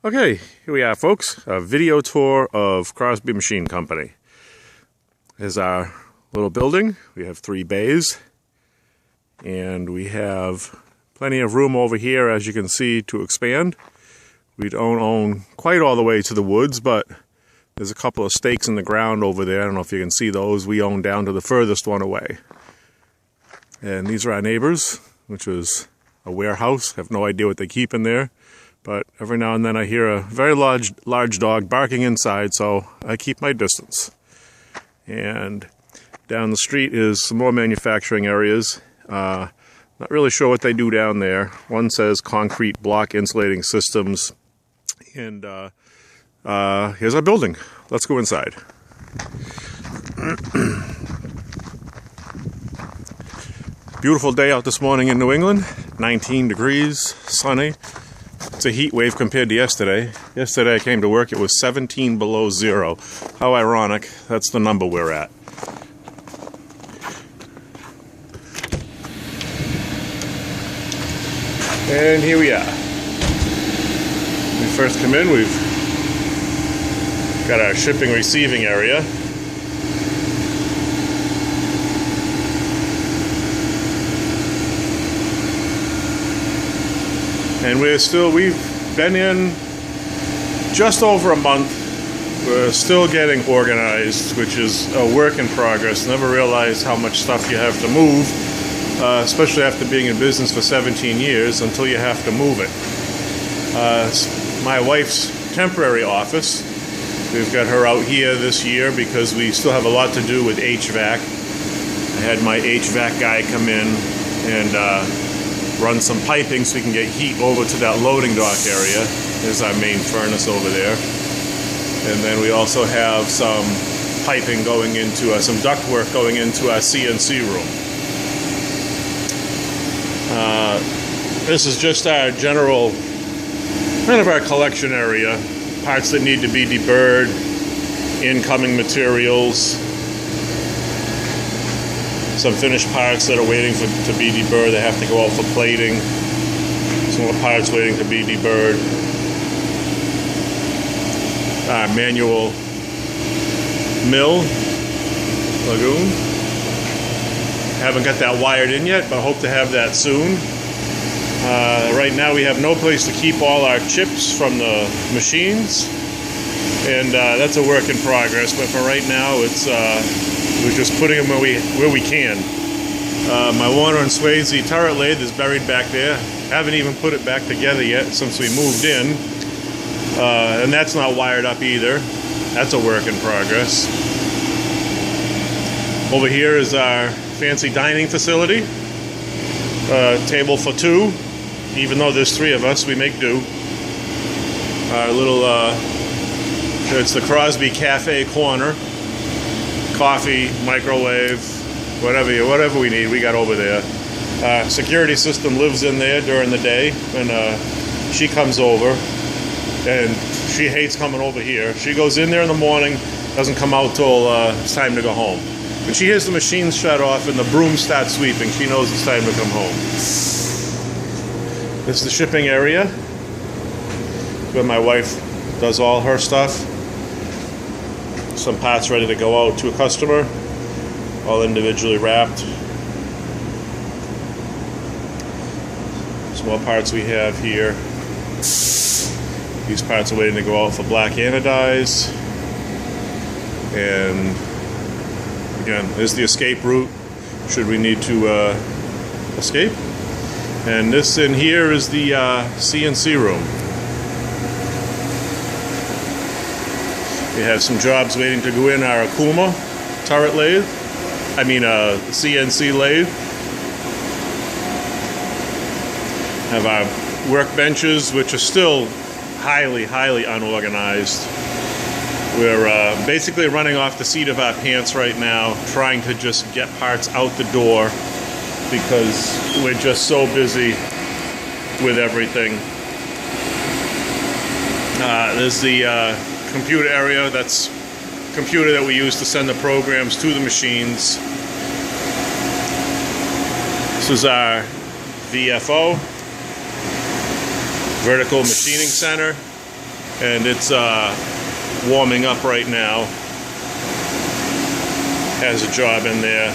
Okay, here we are, folks. A video tour of Crosby Machine Company. Here's our little building. We have 3 bays. And we have plenty of room over here, as you can see, to expand. We don't own quite all the way to the woods, but there's a couple of stakes in the ground over there. I don't know if you can see those. We own down to the furthest one away. And these are our neighbors, which is a warehouse. I have no idea what they keep in there. But every now and then I hear a very large dog barking inside, so I keep my distance. And down the street is some more manufacturing areas. Not really sure what they do down there. One says concrete block insulating systems. And here's our building. Let's go inside. Beautiful day out this morning in New England. 19 degrees, sunny. It's a heat wave compared to yesterday. Yesterday I came to work, it was 17 below zero. How ironic, that's the number we're at. And here we are. When we first come in, we've got our shipping receiving area. And we've been in just over a month. We're still getting organized, which is a work in progress. Never realized how much stuff you have to move, especially after being in business for 17 years, until you have to move it. My wife's temporary office, we've got her out here this year because we still have a lot to do with HVAC. I had my HVAC guy come in and run some piping so we can get heat over to that loading dock area. There's our main furnace over there. And then we also have some piping going into, some ductwork going into our CNC room. This is just our general, kind of our collection area. Parts that need to be deburred, incoming materials, some finished parts that are waiting to be deburred. They have to go out for plating. Some more parts waiting to be deburred. Manual mill lagoon. Haven't got that wired in yet, but hope to have that soon. Right now we have no place to keep all our chips from the machines, and that's a work in progress. But for right now, it's we're just putting them where we can. My Warner and Swayze turret lathe is buried back there. Haven't even put it back together yet since we moved in. And that's not wired up either. That's a work in progress. Over here is our fancy dining facility. Table for 2. Even though there's 3 of us, we make do. Our little, it's the Crosby Cafe corner. Coffee, microwave, whatever we need, we got over there. Security system lives in there during the day, and she comes over, and she hates coming over here. She goes in there in the morning, doesn't come out till it's time to go home. When she hears the machines shut off and the broom starts sweeping, she knows it's time to come home. This is the shipping area, where my wife does all her stuff. Some parts ready to go out to a customer, all individually wrapped. Some more parts we have here. These parts are waiting to go out for black anodize. And again, there's the escape route should we need to escape. And this in here is the CNC room. We have some jobs waiting to go in our Akuma turret lathe. CNC lathe. Have our workbenches, which are still highly unorganized. We're basically running off the seat of our pants right now, trying to just get parts out the door because we're just so busy with everything. There's the computer area. That's computer that we use to send the programs to the machines. This is our VFO, Vertical Machining Center. and it's warming up right now. Has a job in there.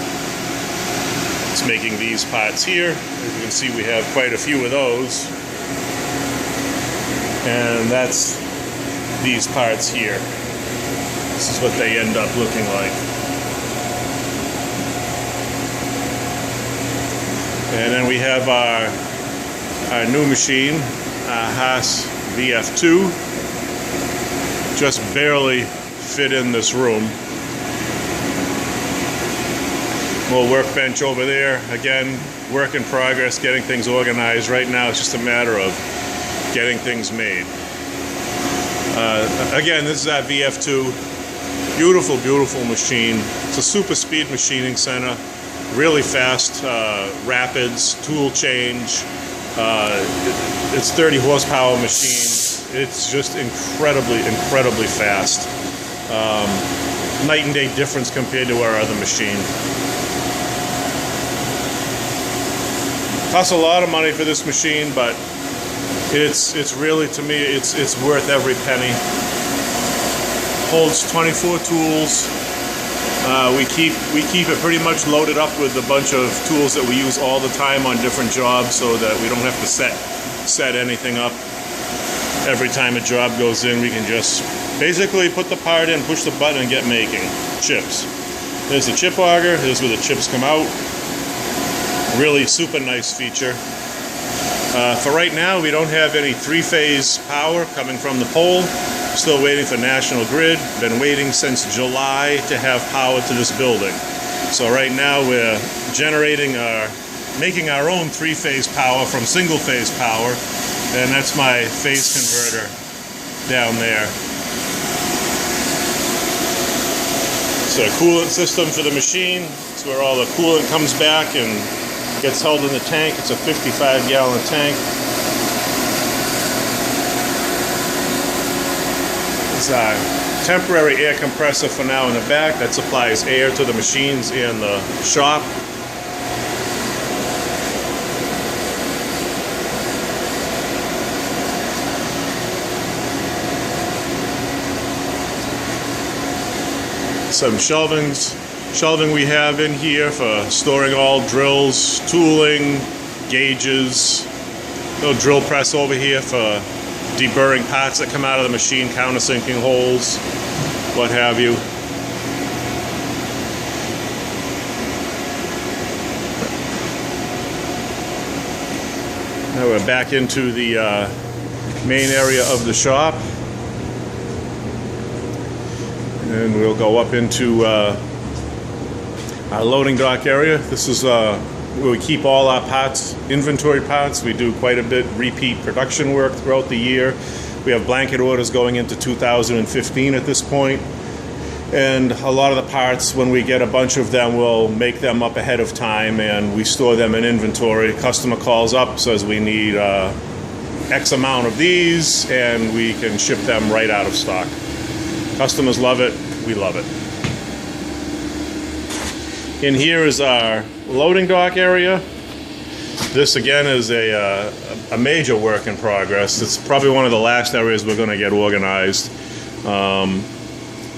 It's making these parts here. As you can see, we have quite a few of those. And that's these parts here. This is what they end up looking like. And then we have our new machine, Haas VF2. Just barely fit in this room. Little workbench over there. Again, work in progress, getting things organized. Right now it's just a matter of getting things made. Again, this is our VF2. Beautiful, beautiful machine. It's a super speed machining center. Really fast rapids, tool change. It's 30 horsepower machine. It's just incredibly, incredibly fast. Night and day difference compared to our other machine. Costs a lot of money for this machine, but it's really, to me, it's worth every penny. Holds 24 tools. We keep it pretty much loaded up with a bunch of tools that we use all the time on different jobs, so that we don't have to set anything up. Every time a job goes in, we can just basically put the part in, push the button, and get making chips. There's the chip auger. Here's where the chips come out. Really super nice feature. For right now, we don't have any three-phase power coming from the pole. Still waiting for National Grid. Been waiting since July to have power to this building. So right now we're making our own three-phase power from single-phase power, and that's my phase converter down there. It's a coolant system for the machine. It's where all the coolant comes back and gets held in the tank. It's a 55-gallon tank. It's a temporary air compressor for now in the back that supplies air to the machines in the shop. Some shelving we have in here for storing all drills, tooling, gauges. Little drill press over here for deburring parts that come out of the machine, countersinking holes, what have you. Now we're back into the main area of the shop. And we'll go up into our loading dock area. This is where we keep all our parts, inventory parts. We do quite a bit repeat production work throughout the year. We have blanket orders going into 2015 at this point. And a lot of the parts, when we get a bunch of them, we'll make them up ahead of time and we store them in inventory. Customer calls up, says we need X amount of these, and we can ship them right out of stock. Customers love it, we love it. In here is our loading dock area. This again is a major work in progress. It's probably one of the last areas we're going to get organized.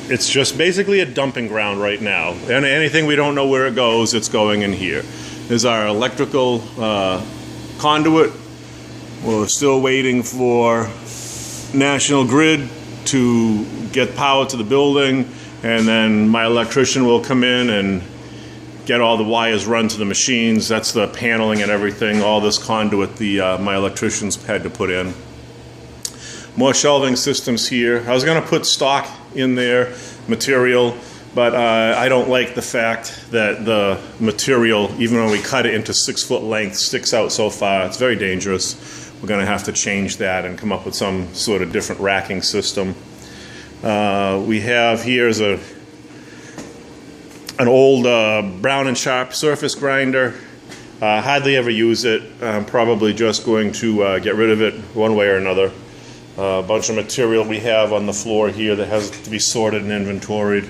It's just basically a dumping ground right now. And anything we don't know where it goes, it's going in here. There's our electrical conduit. We're still waiting for National Grid to get power to the building, and then my electrician will come in and get all the wires run to the machines. That's the paneling and everything, all this conduit my electricians had to put in. More shelving systems here. I was going to put stock in there, material, but I don't like the fact that the material, even when we cut it into 6-foot length, sticks out so far. It's very dangerous. We're going to have to change that and come up with some sort of different racking system. We have here is an old Brown & Sharp surface grinder. Hardly ever use it. I'm probably just going to get rid of it one way or another. A bunch of material we have on the floor here that has to be sorted and inventoried.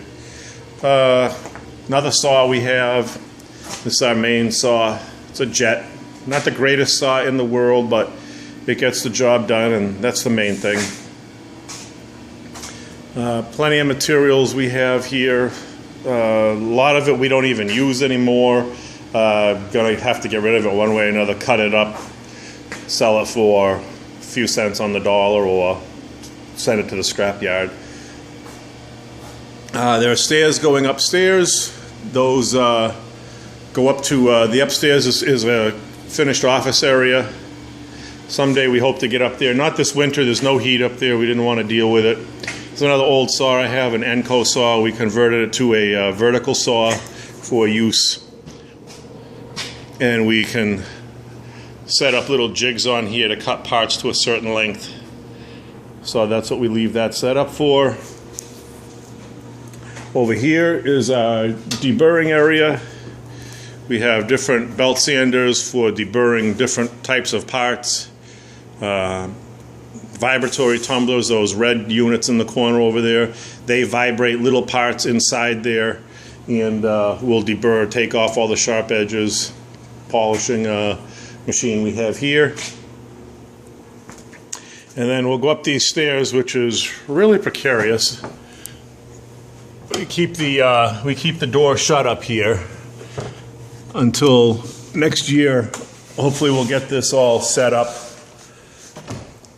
Another saw we have. This is our main saw. It's a jet. Not the greatest saw in the world, but it gets the job done, and that's the main thing. Plenty of materials we have here. A lot of it we don't even use anymore. Gonna have to get rid of it one way or another, cut it up, sell it for a few cents on the dollar, or send it to the scrap yard. There are stairs going upstairs. Those go up to the upstairs is a finished office area. Someday we hope to get up there. Not this winter, there's no heat up there. We didn't want to deal with it. There's another old saw I have, an Enco saw. We converted it to a vertical saw for use. And we can set up little jigs on here to cut parts to a certain length. So that's what we leave that set up for. Over here is our deburring area. We have different belt sanders for deburring different types of parts. Vibratory tumblers, those red units in the corner over there, they vibrate little parts inside there, and we'll deburr, take off all the sharp edges. Polishing machine we have here. And then we'll go up these stairs, which is really precarious. We keep the door shut up here until next year. Hopefully we'll get this all set up.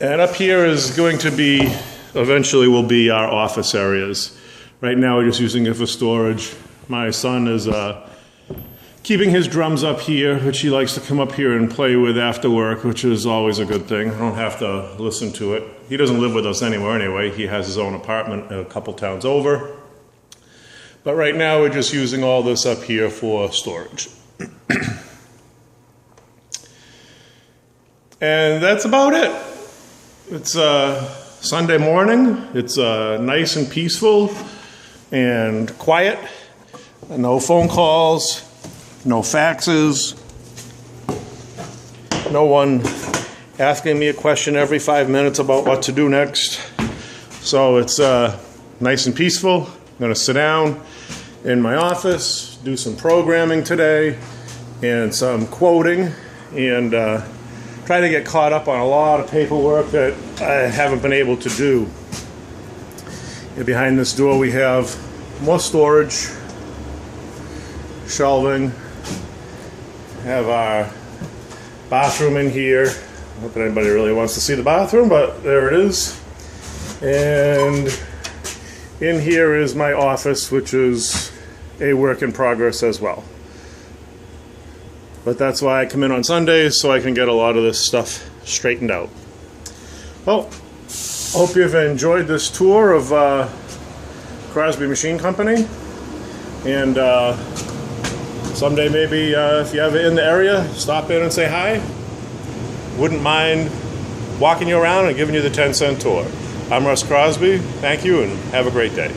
And up here is going to be, eventually will be our office areas. Right now we're just using it for storage. My son is keeping his drums up here, which he likes to come up here and play with after work, which is always a good thing. I don't have to listen to it. He doesn't live with us anymore anyway. He has his own apartment a couple towns over. But right now we're just using all this up here for storage. And that's about it. It's Sunday morning. It's nice and peaceful and quiet. No phone calls, no faxes, no one asking me a question every 5 minutes about what to do next. So it's nice and peaceful. I'm going to sit down in my office, do some programming today, and some quoting, and try to get caught up on a lot of paperwork that I haven't been able to do. And behind this door we have more storage, shelving. Have our bathroom in here. Not that anybody really wants to see the bathroom, but there it is. And in here is my office, which is a work in progress as well. But that's why I come in on Sundays, so I can get a lot of this stuff straightened out. Well, hope you've enjoyed this tour of Crosby Machine Company. And someday maybe if you're ever in the area, stop in and say hi. Wouldn't mind walking you around and giving you the 10-cent tour. I'm Russ Crosby. Thank you and have a great day.